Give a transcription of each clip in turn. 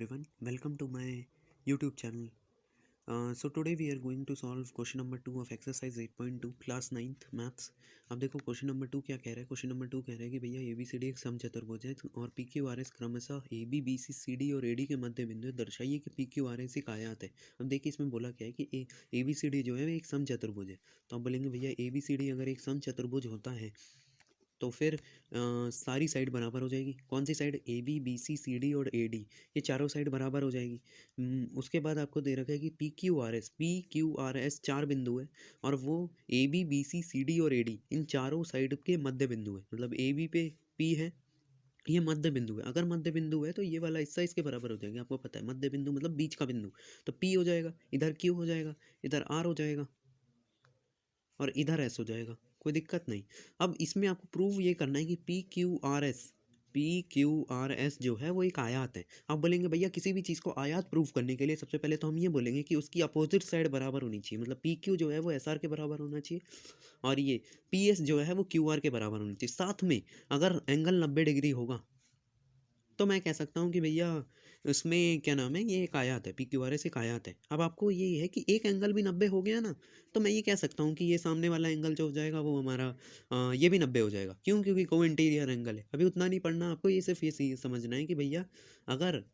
everyone, welcome to my YouTube channel. So today we are going to solve question number 2 of exercise 8.2 class 9th maths. अब देखो question number 2 क्या कह रहा है। Question number 2 कह रहा है कि भैया ABCD एक समचतुर्भुज है और PQRS क्रमशः AB BC CD और AD के मध्य बिंदु है। दर्शाइए कि PQRS एक आयत है। अब देखिए इसमें बोला क्या है कि ABCD जो है एक समचतुर्भुज है। तो आप बोलेंगे भैया ABCD अगर एक समचतुर्भुज होता है तो फिर सारी साइड बराबर हो जाएगी। कौन सी साइड? AB BC CD और AD, ये चारों साइड बराबर हो जाएगी। उसके बाद आपको दे रखा है कि PQRS चार बिंदु है और वो AB BC CD और AD इन चारों साइड के मध्य बिंदु है। मतलब AB पे P है, ये मध्य बिंदु है। अगर मध्य बिंदु है तो ये वाला हिस्सा इसके बराबर हो जाएगा। आपको पता है मध्य बिंदु मतलब बीच का बिंदु, तो P हो जाएगा, इधर Q हो जाएगा, इधर R हो जाएगा और इधर S हो जाएगा। कोई दिक्कत नहीं। अब इसमें आपको प्रूव ये करना है कि PQRS जो है वो एक आयत है। आप बोलेंगे भैया किसी भी चीज़ को आयत प्रूव करने के लिए सबसे पहले तो हम ये बोलेंगे कि उसकी अपोजिट साइड बराबर होनी चाहिए। मतलब PQ जो है वो SR के बराबर होना चाहिए और ये PS जो है वो QR के बराबर होना चाहिए। साथ में अगर एंगल 90 डिग्री होगा तो मैं कह सकता हूँ कि भैया उसमें क्या नाम है, ये एक आयत है, PQRS एक आयत है। अब आपको ये है कि एक एंगल भी 90 हो गया ना, तो मैं ये कह सकता हूँ कि ये सामने वाला एंगल जो हो जाएगा वो हमारा ये भी 90 हो जाएगा। क्यों? क्योंकि को इंटीरियर एंगल है। अभी उतना नहीं पढ़ना आपको, ये सिर्फ ये समझना है कि भैया अगर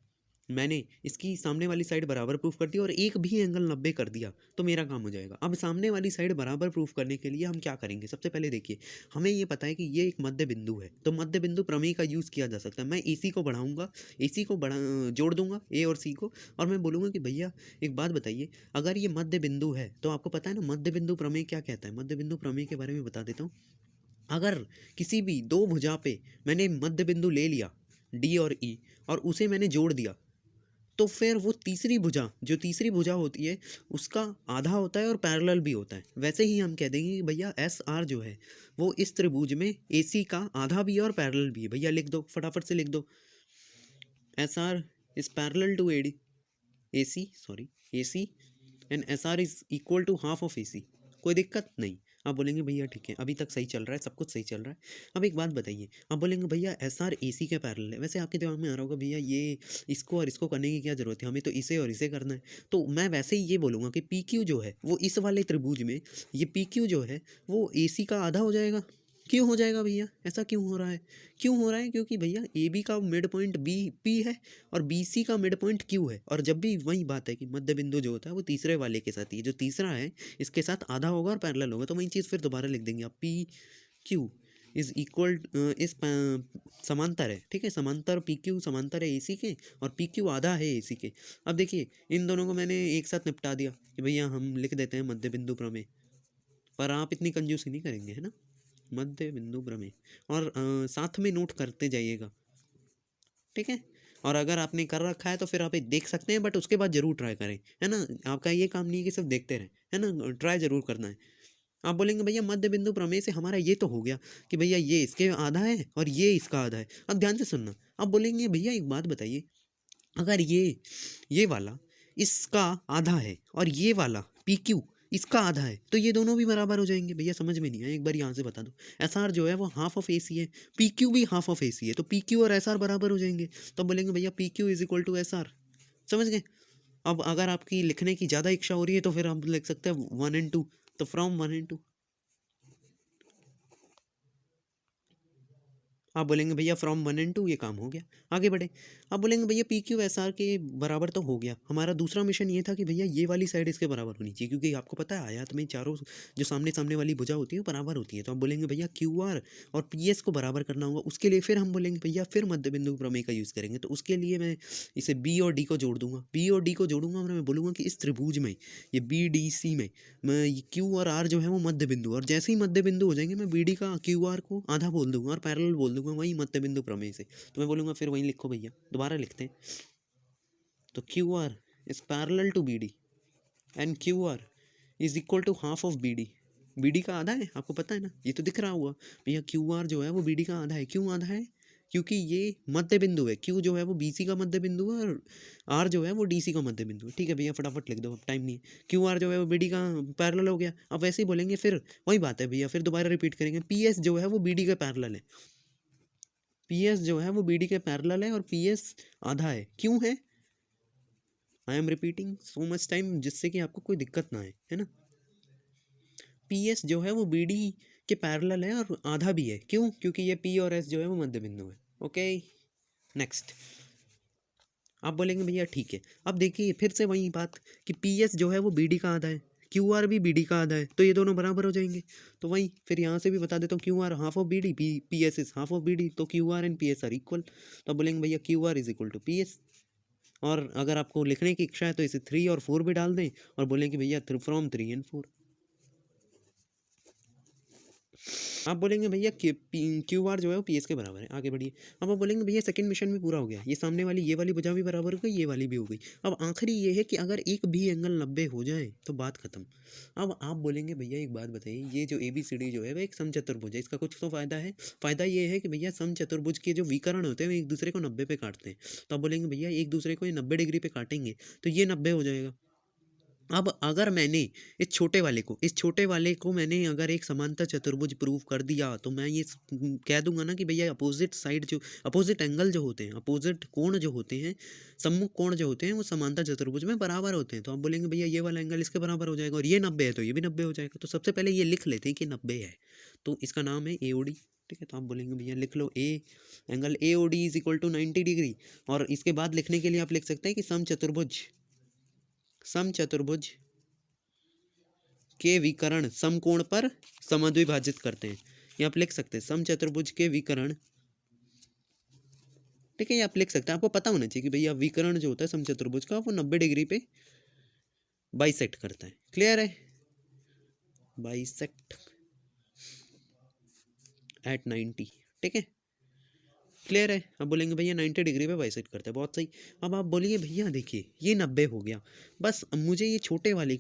मैंने इसकी सामने वाली साइड बराबर प्रूफ कर दी और एक भी एंगल 90 कर दिया तो मेरा काम हो जाएगा। अब सामने वाली साइड बराबर प्रूफ करने के लिए हम क्या करेंगे? सबसे पहले देखिए, हमें ये पता है कि ये एक मध्य बिंदु है, तो मध्य बिंदु प्रमेय का यूज़ किया जा सकता है। मैं AC को बढ़ाऊंगा, AC को जोड़ दूंगा A और C को, और मैं बोलूँगा कि भैया एक बात बताइए, अगर ये मध्य बिंदु है तो आपको पता है ना मध्य बिंदु प्रमेय क्या कहता है। मध्य बिंदु प्रमेय के बारे में बता देता हूँ। अगर किसी भी दो भुजा पे मैंने मध्य बिंदु ले लिया D और E और उसे मैंने जोड़ दिया, तो फिर वो तीसरी भुजा, जो तीसरी भुजा होती है उसका आधा होता है और पैरेलल भी होता है। वैसे ही हम कह देंगे कि भैया SR जो है वो इस त्रिभुज में AC का आधा भी है और पैरेलल भी है। भैया लिख दो, फटाफट से लिख दो, SR is parallel to AC and SR is equal to half of AC। कोई दिक्कत नहीं। आप बोलेंगे भैया ठीक है, अभी तक सही चल रहा है, सब कुछ सही चल रहा है। अब एक बात बताइए, आप बोलेंगे भैया SR AC के पैरेलल है। वैसे आपके दिमाग में आ रहा होगा भैया ये इसको और इसको करने की क्या ज़रूरत है, हमें तो इसे और इसे करना है। तो मैं वैसे ही ये बोलूँगा कि PQ जो है वो इस वाले त्रिभुज में, ये PQ जो है वो AC का आधा हो जाएगा। क्यों हो जाएगा भैया? ऐसा क्यों हो रहा है? क्यों हो रहा है? क्योंकि भैया AB का मिड पॉइंट P है और BC का मिड पॉइंट Q है। और जब भी वही बात है कि मध्य बिंदु जो होता है वो तीसरे वाले के साथ ही, जो तीसरा है इसके साथ आधा होगा और पैरेलल होगा। तो वही चीज़ फिर दोबारा लिख देंगे आप, PQ इज इक्वल इस समांतर है, ठीक है, समांतर PQ समांतर है AC के और PQ आधा है AC के। अब देखिए इन दोनों को मैंने एक साथ निपटा दिया कि भैया हम लिख देते हैं मध्य बिंदु प्रमेय, पर आप इतनी कंजूसी नहीं करेंगे, है ना। मध्य बिंदु प्रमेय, और साथ में नोट करते जाइएगा, ठीक है। और अगर आपने कर रखा है तो फिर आप ये देख सकते हैं, बट उसके बाद जरूर ट्राई करें, है ना। आपका ये काम नहीं है कि सिर्फ देखते रहें, है ना, ट्राई जरूर करना है। आप बोलेंगे भैया मध्य बिंदु प्रमेय से हमारा ये तो हो गया कि भैया ये इसके आधा है और ये इसका आधा है। अब ध्यान से सुनना, आप बोलेंगे भैया एक बात बताइए, अगर ये वाला इसका आधा है और ये वाला PQ इसका आधा है तो ये दोनों भी बराबर हो जाएंगे। भैया समझ में नहीं आया, एक बार यहाँ से बता दो। SR जो है वो हाफ ऑफ AC है, PQ भी हाफ ऑफ AC है, तो PQ और SR बराबर हो जाएंगे। तो बोलेंगे भैया PQ is equal to SR। समझ गए? अब अगर आपकी लिखने की ज़्यादा इच्छा हो रही है तो फिर हम लिख सकते हैं 1 and 2। तो फ्रॉम 1 and 2 आप बोलेंगे भैया फ्रॉम 1 and 2 ये काम हो गया, आगे बढ़े। आप बोलेंगे भैया PQSR के बराबर तो हो गया। हमारा दूसरा मिशन ये था कि भैया ये वाली साइड इसके बराबर होनी चाहिए, क्योंकि आपको पता है आयत में चारों जो सामने सामने वाली भुजा होती है वो बराबर होती है। तो आप बोलेंगे भैया QR और PS को बराबर करना होगा। उसके लिए फिर हम बोलेंगे भैया फिर मध्य बिंदु प्रमेय का यूज़ करेंगे। तो उसके लिए मैं इसे B और D को जोड़ दूंगा, B और D को जोड़ूंगा और मैं बोलूँगा कि इस त्रिभुज में ये BDC में मैं Q और R जो है वो मध्य बिंदु, और जैसे ही मध्य बिंदु हो जाएंगे मैं BD का QR को आधा बोल दूंगा और पैरेलल बोल दूंगा वही मध्य बिंदु प्रमेय से। तो मैं बोलूँगा फिर वहीं लिखो भैया, दोबारा लिखते हैं। तो QR is parallel to BD and QR is equal to half of BD का आधा है, आपको पता है ना, ये तो दिख रहा हुआ भैया। QR जो है वो BD का आधा है। क्यों आधा है? क्योंकि ये मध्य बिंदु है। Q जो है वो BC का मध्य बिंदु है और R जो है वो DC का मध्य बिंदु है। ठीक है भैया फटाफट लिख दो, अब टाइम नहीं है। QR जो है वो BD का पैरेलल हो गया। अब वैसे ही बोलेंगे, फिर वही बात है भैया, फिर दोबारा रिपीट करेंगे। PS जो है वो BD का पैरेलल है, PS जो है वो BD के पैरेलल है और PS आधा है। क्यों है? I am repeating so much time जिससे कि आपको कोई दिक्कत ना आए, है ना। पी एस जो है वो बी डी के पैरेलल है और आधा भी है, क्यों? क्योंकि ये पी और एस जो है वो मध्य बिंदु है। Okay, next. आप बोलेंगे भैया ठीक है। अब देखिए फिर से वही बात कि पी एस जो है वो बी डी का आधा है, क्यू आर भी बी डी का आधा है, तो ये दोनों बराबर हो जाएंगे। तो वही फिर यहाँ से भी बता देता हूँ, Q R half of B D, P S is half of B D, तो Q R and P S are equal. तो आप बोलेंगे भैया Q R is equal to P S. और अगर आपको लिखने की इच्छा है तो इसे 3 और 4 भी डाल दें और बोलें कि भैया फ्रॉम 3 एंड 4। आप बोलेंगे भैया क्यू आर जो है वो पी एस के बराबर है। आगे बढ़िए। अब आप बोलेंगे भैया सेकंड मिशन भी पूरा हो गया, ये सामने वाली ये वाली भुजा भी बराबर हो गई, ये वाली भी हो गई। अब आखिरी ये है कि अगर एक भी एंगल 90 हो जाए तो बात खत्म। अब आप बोलेंगे भैया एक बात बताइए, ये जो ए बी सी डी जो है वो एक समचतुर्भुज है, इसका कुछ तो फायदा है। फायदा ये है कि भैया समचतुर्भुज के जो विकर्ण होते हैं वो एक दूसरे को 90 पे काटते हैं। तो आप बोलेंगे भैया एक दूसरे को ये 90 डिग्री पे काटेंगे तो ये 90 हो जाएगा। अब अगर मैंने इस छोटे वाले को मैंने अगर एक समांतर चतुर्भुज प्रूव कर दिया तो मैं ये कह दूंगा ना कि भैया अपोजिट साइड जो अपोजिट एंगल जो होते हैं, अपोजिट कोण जो होते हैं, सम्मुख कोण जो होते हैं वो समांतर चतुर्भुज में बराबर होते हैं। तो आप बोलेंगे भैया ये वाला एंगल इसके बराबर हो जाएगा और ये 90 है तो ये भी 90 हो जाएगा। तो सबसे पहले ये लिख लेते हैं कि 90 है, तो इसका नाम है एओडी। ठीक है, तो आप बोलेंगे भैया लिख लो angle AOD is equal to 90 degree. और इसके बाद लिखने के लिए आप लिख सकते हैं कि समचतुर्भुज के विकर्ण समकोण पर समद्विभाजित करते हैं। ये आप लिख सकते हैं समचतुर्भुज के विकर्ण। ठीक है, ये आप लिख सकते हैं। आपको पता होना चाहिए कि भैया विकर्ण जो होता है समचतुर्भुज का वो 90 डिग्री पे बाइसेक्ट करता है। क्लियर है? Bisect at 90। ठीक है, क्लियर है? अब बोलेंगे भैया 90 डिग्री पे बाइसेक्ट करता है, बहुत सही। अब आप बोलिए भैया देखिए ये 90 हो गया, बस अब मुझे ये छोटे वाले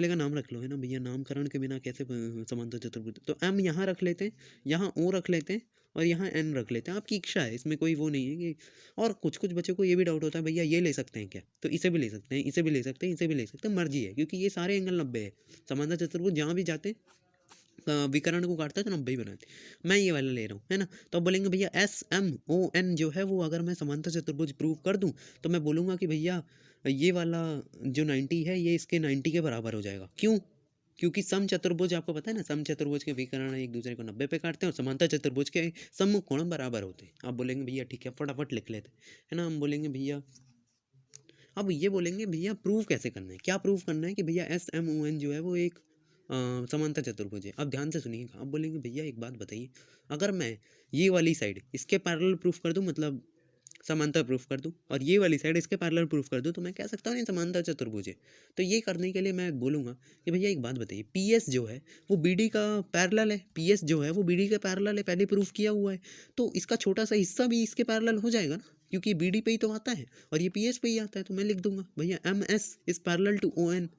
का नाम रख लो, है ना भैया, नामकरण के बिना कैसे समांतर चतुर्भुज। तो एम यहाँ रख लेते हैं, यहाँ ओ रख लेते हैं और यहाँ एन रख लेते हैं। आपकी इच्छा है, इसमें कोई वो नहीं है कि। और कुछ कुछ बच्चों को ये भी डाउट होता है भैया ये ले सकते हैं क्या, तो इसे भी ले सकते हैं, इसे भी ले सकते हैं, इसे भी ले सकते हैं, मर्जी है, क्योंकि ये सारे एंगल 90 है। समांतर चतुर्भुज जहाँ भी जाते हैं विकर्ण को काटता है तो 90 ही बनाते। मैं ये वाला ले रहा हूँ, है ना। तो अब बोलेंगे भैया एस एम ओ एन जो है वो अगर मैं समांतर चतुर्भुज प्रूव कर दूँ तो मैं बोलूँगा कि भैया ये वाला जो 90 है ये इसके 90 के बराबर हो जाएगा। क्यों? क्योंकि सम चतुर्भुज आपको पता है ना, सम चतुर्भुज के विकर्ण एक दूसरे को 90 पे काटते हैं और समांतर चतुर्भुज के सम्मुख कोण बराबर होते हैं। आप बोलेंगे भैया ठीक है, फटाफट लिख लेते हैं, है ना। हम बोलेंगे भैया, अब ये बोलेंगे भैया प्रूव कैसे करना है, क्या प्रूव करना है कि भैया एस एम ओ एन जो है वो एक समांतर चतुर्भुज है। अब ध्यान से सुनिएगा। अब बोलेंगे भैया एक बात बताइए, अगर मैं ये वाली साइड इसके पैरेलल प्रूफ कर दूं, मतलब समांतर प्रूफ कर दूं, और ये वाली साइड इसके पैरेलल प्रूफ कर दूं, तो मैं कह सकता हूँ ये समांतर चतुर्भुज है। तो ये करने के लिए मैं बोलूँगा कि भैया एक बात बताइए, पी एस जो है वो बी डी का पैरेलल है, पी एस जो है वो बी डी का पैरेलल है, पहले प्रूफ किया हुआ है। तो इसका छोटा सा हिस्सा भी इसके पैरेलल हो जाएगा ना, क्योंकि बी डी पे ही तो आता है और ये पी एस पे ही आता है। तो मैं लिख दूंगा भैया M S is parallel to O N.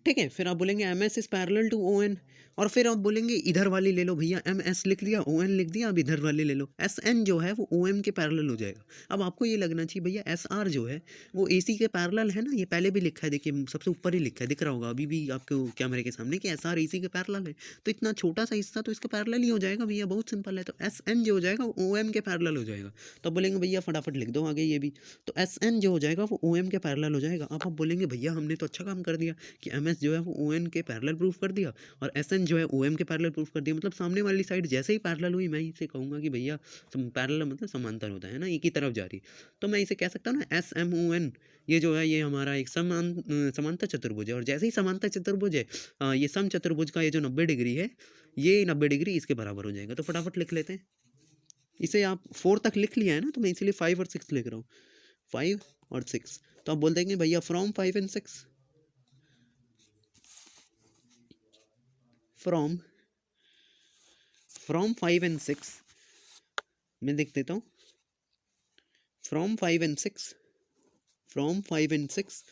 ठीक है, फिर आप बोलेंगे M S is parallel to O N, और फिर आप बोलेंगे इधर वाली ले लो भैया, एम एस लिख दिया, ओ एन लिख दिया, अब इधर वाली ले लो, एस एन जो है वो ओ एम के पैरेलल हो जाएगा। अब आपको ये लगना चाहिए भैया एस आर जो है वो ए सी के पैरेलल है ना, ये पहले भी लिखा है, देखिए सबसे ऊपर ही लिखा है, दिख रहा होगा अभी भी आपको कैमरे के सामने कि एस आर ए सी के पैरेलल है। तो इतना छोटा सा हिस्सा तो इसके पैरेलल ही हो जाएगा भैया, बहुत सिंपल है। तो एस एन जो हो जाएगा वो ओ एम के पैरेलल हो जाएगा। तो बोलेंगे भैया फटाफट लिख दो आगे ये भी, तो एस एन जो हो जाएगा वो ओ एम के पैरेलल हो जाएगा। अब आप बोलेंगे भैया हमने तो अच्छा काम कर दिया कि एम एस जो है वो ओ एन के पैरेलल प्रूफ कर दिया और एस एन जो है ओ एम के पैरेलल प्रूफ कर दिया, मतलब सामने वाली साइड जैसे ही पैरेलल हुई मैं इसे कहूँगा कि भैया पैरेलल मतलब समांतर होता है ना, एक ही तरफ जा रही। तो मैं इसे कह सकता हूँ ना एस एम ओ एन ये जो है ये हमारा एक समांतर चतुर्भुज है, और जैसे ही समांतर चतुर्भुज है ये सम चतुर्भुज का ये जो 90 डिग्री है ये 90 डिग्री इसके बराबर हो जाएगा। तो फटाफट लिख लेते हैं इसे। आप 4 तक लिख लिया है ना, तो मैं इसलिए 5 और 6 लिख रहा हूँ, 5 और 6। तो आप बोल देंगे भैया फ्रॉम 5 एंड 6, फ्रॉम 5 एंड 6 मैं लिख देता हूँ, फ्रॉम 5 एंड 6, फ्रॉम 5 एंड 6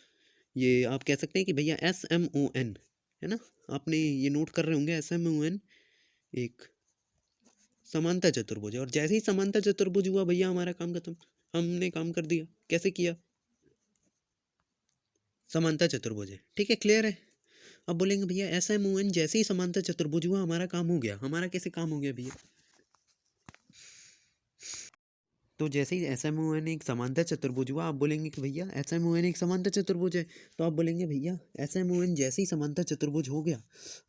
ये आप कह सकते हैं कि भैया एस एम ओ एन, है ना, आपने ये नोट कर रहे होंगे, एस एम ओ एन एक समांतर चतुर्भुज है। और जैसे ही समांतर चतुर्भुज हुआ भैया हमारा काम खत्म, हमने काम कर दिया। कैसे किया? समांतर चतुर्भुज है। ठीक है, क्लियर है? अब बोलेंगे भैया एस एम ओ एन जैसे ही समांतर चतुर्भुज हुआ हमारा काम हो गया। हमारा कैसे काम हो गया भैया? तो जैसे ही SMON एक समांतर चतुर्भुज हुआ, आप बोलेंगे कि भैया SMON एक समांतर चतुर्भुज है। तो आप बोलेंगे भैया SMON जैसे ही समांतर चतुर्भुज हो गया,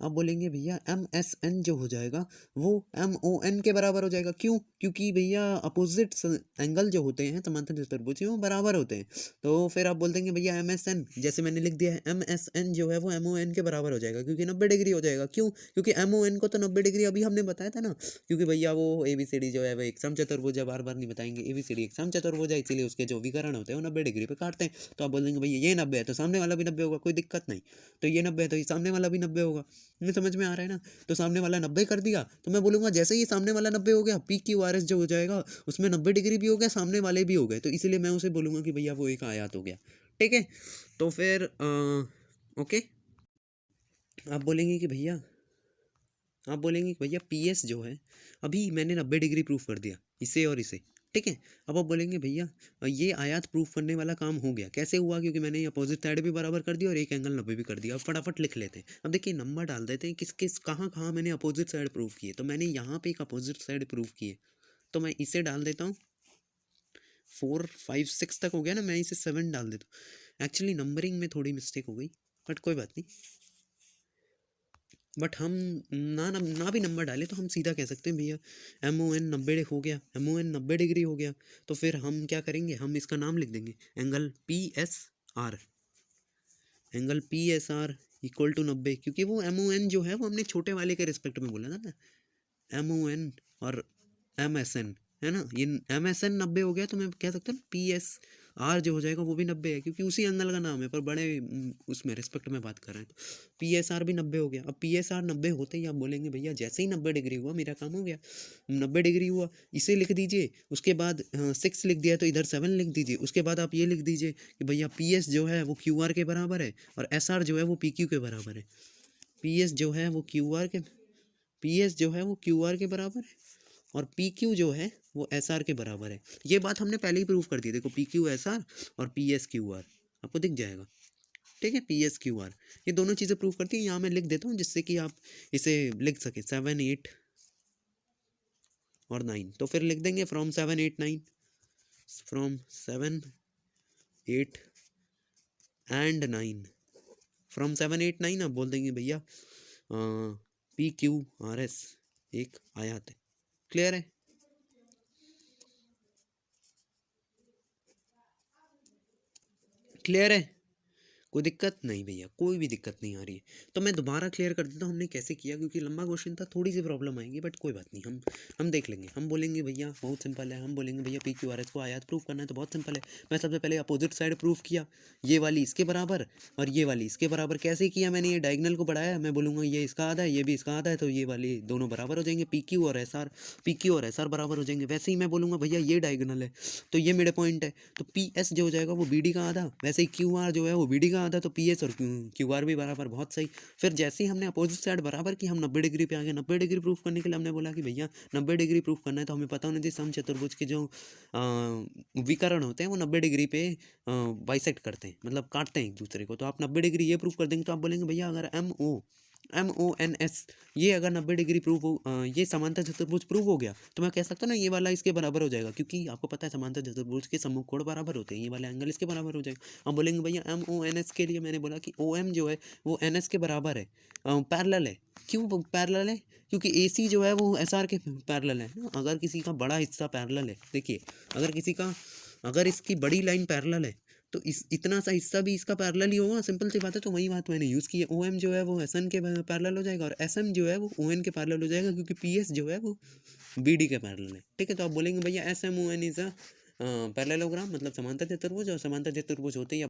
आप बोलेंगे भैया MSN जो हो जाएगा वो MON के बराबर हो जाएगा। क्यों? क्योंकि भैया अपोजिट एंगल जो होते हैं समांतर चतुर्भुज के, वो बराबर होते हैं। तो फिर आप बोल देंगे भैया MSN, जैसे मैंने लिख दिया है MSN जो है वो MON के बराबर हो जाएगा, क्योंकि 90 डिग्री हो जाएगा। क्यों? क्योंकि MON को तो 90 डिग्री अभी हमने बताया था ना, क्योंकि भैया वो ABCD जो है वो एक समचतुर्भुज है, बार बार नहीं बताएंगे। ABCD एक समचतुर्भुज है, इसीलिए उसके जो विकर्ण होते हैं वो 90 डिग्री पे काटते हैं। तो आप बोलेंगे भैया ये 90 है तो सामने वाला भी 90 होगा, कोई दिक्कत नहीं। तो ये 90 है तो ये सामने वाला भी 90 होगा। नहीं समझ में आ रहा है ना? तो सामने वाला 90 कर दिया, तो मैं बोलूंगा जैसे ही सामने वाला 90 हो गया, PQRS जो हो जाएगा उसमें 90 डिग्री भी हो गया, सामने वाले भी हो गए, तो इसलिए मैं उसे बोलूंगा कि भैया वो एक आयत हो गया। ठीक है? तो फिर ओके, आप बोलेंगे कि भैया PS जो है, अभी मैंने 90 डिग्री प्रूफ कर दिया इसे और इसे। ठीक है? अब आप बोलेंगे भैया ये आयत प्रूफ करने वाला काम हो गया। कैसे हुआ? क्योंकि मैंने अपोजिट साइड भी बराबर कर दिया और एक एंगल 90 भी कर दिया। अब फटाफट लिख लेते हैं। अब देखिए नंबर डाल देते हैं किस किस कहाँ कहाँ मैंने अपोजिट साइड प्रूफ किए। तो मैंने यहाँ पे एक अपोजिट साइड प्रूफ किए, तो मैं इसे डाल देता हूँ। 4 5 6 तक हो गया ना, मैं इसे 7 डाल देता हूँ। एक्चुअली नंबरिंग में थोड़ी मिस्टेक हो गई, बट कोई बात नहीं। बट हम ना भी नंबर डालें तो हम सीधा कह सकते हैं भैया MON 90 हो गया, MON 90 डिग्री हो गया। तो फिर हम क्या करेंगे, हम इसका नाम लिख देंगे angle PSR, angle PSR equal to 90, क्योंकि वो MON जो है वो हमने छोटे वाले के रिस्पेक्ट में बोला था ना, MON और MSN है ना। ये MSN 90 हो गया, तो मैं कह सकता हूँ PSR जो हो जाएगा वो भी 90 है, क्योंकि उसी एंगल का नाम है, पर बड़े उसमें रिस्पेक्ट में बात कर रहे हैं। तो PSR भी 90 हो गया। अब PSR 90 होते ही आप बोलेंगे भैया जैसे ही 90 डिग्री हुआ मेरा काम हो गया, 90 डिग्री हुआ, इसे लिख दीजिए। उसके बाद 6 लिख दिया तो इधर 7 लिख दीजिए। उसके बाद आप ये लिख दीजिए कि भैया PS जो है वो QR के बराबर है और SR जो है वो PQ के बराबर है। PS जो है वो QR के PS जो है वो QR के बराबर है और PQ जो है वो SR के बराबर है। ये बात हमने पहले ही प्रूव कर दी। देखो PQ SR और PS QR आपको दिख जाएगा। ठीक है? PS QR ये दोनों चीज़ें प्रूव करती हैं। यहाँ मैं लिख देता हूँ जिससे कि आप इसे लिख सकें 7 8 और 9। तो फिर लिख देंगे फ्रॉम 7 8 9, फ्रॉम 7 8 एंड 9, फ्रॉम 7 8 9 आप बोल देंगे भैया PQRS एक आयत है। क्लियर है? क्लियर है? कोई दिक्कत नहीं भैया, कोई भी दिक्कत नहीं आ रही है। तो मैं दोबारा क्लियर कर देता हूँ हमने कैसे किया, क्योंकि लंबा क्वेश्चन था, थोड़ी सी प्रॉब्लम आएगी, बट कोई बात नहीं, हम देख लेंगे। हम बोलेंगे भैया बहुत सिंपल है, हम बोलेंगे भैया PQRS को आयत प्रूफ करना है तो बहुत सिंपल है। मैं सबसे पहले अपोजिट साइड प्रूफ किया, ये वाली इसके बराबर और ये वाली इसके बराबर। कैसे किया मैंने? ये डायगनल को बढ़ाया, मैं बोलूँगा ये इसका आधा है ये भी इसका आधा है, तो ये वाली दोनों बराबर हो जाएंगे। PQ और SR बराबर हो जाएंगे। वैसे ही मैं बोलूँगा भैया ये डायगनल है तो ये मेरे पॉइंट है, तो PS जो हो जाएगा वो BD का आधा, वैसे ही QR जो है वो BD का आधा, तो PS और QR भी बराबर। बहुत सही। फिर जैसे ही हमने अपोजिट साइड बराबर की, हम 90 डिग्री पे आ गए। 90 डिग्री प्रूफ करने के लिए हमने बोला कि भैया 90 डिग्री प्रूफ करना है तो हमें पता होना चाहिए समचतुर्भुज के जो विकर्ण होते हैं वो 90 डिग्री पे बाइसेक्ट करते हैं, मतलब काटते हैं एक दूसरे को। तो आप 90 डिग्री ये प्रूफ कर देंगे तो आप बोलेंगे भैया अगर MONS ये अगर 90 डिग्री प्रूफ हो, ये समांतर चतुर्भुज प्रूव हो गया, तो मैं कह सकता हूँ ना ये वाला इसके बराबर हो जाएगा, क्योंकि आपको पता है समांतर चतुर्भुज के सम्मुख कोण बराबर होते हैं, ये वाला एंगल इसके बराबर हो जाएगा। हम बोलेंगे भैया MONS के लिए मैंने बोला कि OM जो है वो NS के बराबर है, पैरेलल है। क्यों पैरेलल है? क्योंकि AC जो है वो SR के पैरेलल है ना। अगर किसी का बड़ा हिस्सा पैरेलल है, देखिए अगर इसकी बड़ी लाइन पैरेलल है तो इस इतना सा हिस्सा भी इसका पैरेलल ही होगा। सिंपल सी बात है। तो वही बात मैंने यूज़ की है। OM जो है वो SN के पैरेलल हो जाएगा और SM जो है वो ON के पैरेलल हो जाएगा, क्योंकि PS जो है वो BD के पैरेलल है। ठीक है? तो आप बोलेंगे भैया SMON इज अ पैरेललोग्राम, मतलब समांतर चतुर्भुज, और समांतर चतुर्भुज होते ही